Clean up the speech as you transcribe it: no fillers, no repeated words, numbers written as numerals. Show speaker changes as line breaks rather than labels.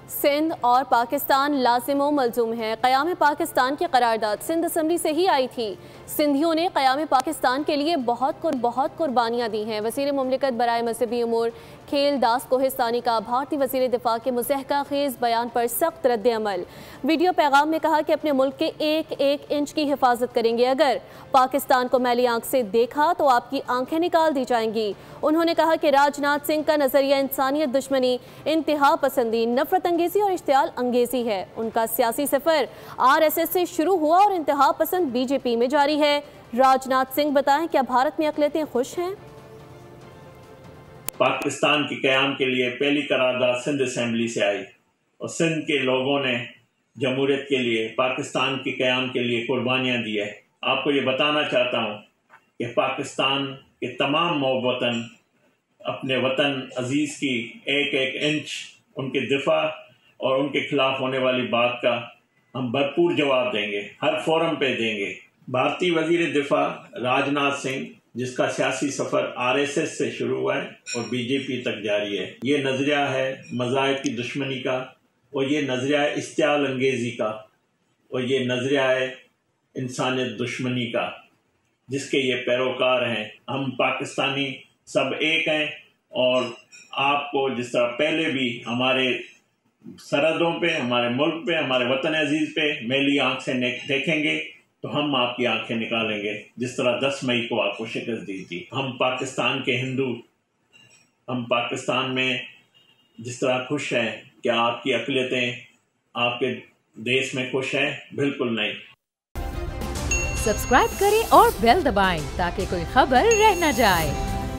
सिंध और पाकिस्तान लाजिमो मलजूम है। क़याम पाकिस्तान की करारदाद सिंध असम्बली से ही आई थी। सिंधियों ने क़याम पाकिस्तान के लिए बहुत कुर्बानियाँ दी हैं। वज़ीर मुमलिकत बराए मज़हबी उमूर खेल दास कोहिस्तानी का भारतीय वज़ीर दिफा के मुज़हका खेज़ बयान पर सख्त रद्द अमल। वीडियो पैगाम में कहा कि अपने मुल्क के एक एक इंच की हिफाजत करेंगे। अगर पाकिस्तान को मैली आंख से देखा तो आपकी आंखें निकाल दी जाएंगी। उन्होंने कहा कि राजनाथ सिंह का नज़रिया इंसानियत दुश्मनी, इंतहा पसंदी, नफरत अंगेजी और इश्तियाल अंगेजी है। उनका सियासी सफ़र RSS से शुरू हुआ और इंतहा पसंद BJP में जारी है। राजनाथ सिंह बताएं, क्या भारत में अक़लियतें खुश हैं?
पाकिस्तान के क़याम के लिए पहली करारदाद सिंध असम्बली से आई और सिंध के लोगों ने जमहूरियत के लिए, पाकिस्तान के क़याम के लिए कुर्बानियाँ दी है। आपको ये बताना चाहता हूँ कि पाकिस्तान के तमाम वतन अपने वतन अजीज़ की एक एक इंच उनके दिफा और उनके खिलाफ होने वाली बात का हम भरपूर जवाब देंगे, हर फोरम पे देंगे। भारतीय वज़ीर दिफा राजनाथ सिंह, जिसका सियासी सफ़र RSS से शुरू हुआ है और BJP तक जारी है, ये नज़रिया है मज़ाहिब की दुश्मनी का, और ये नज़रिया है इश्तियाल अंगेज़ी का, और ये नज़रिया है इंसानियत दुश्मनी का, जिसके ये पैरोकार हैं। हम पाकिस्तानी सब एक हैं और आपको जिस तरह पहले भी हमारे सरहदों पे, हमारे मुल्क पे, हमारे वतन अजीज़ पे मैली आंख से देखेंगे तो हम आपकी आंखें निकालेंगे, जिस तरह 10 मई को आपको शिकस्त दी थी। हम पाकिस्तान के हिंदू, हम पाकिस्तान में जिस तरह खुश हैं, क्या आपकी अक़लियतें आपके देश में खुश हैं? बिल्कुल नहीं।
सब्सक्राइब करें और बेल दबाएं ताकि कोई खबर रह न जाए।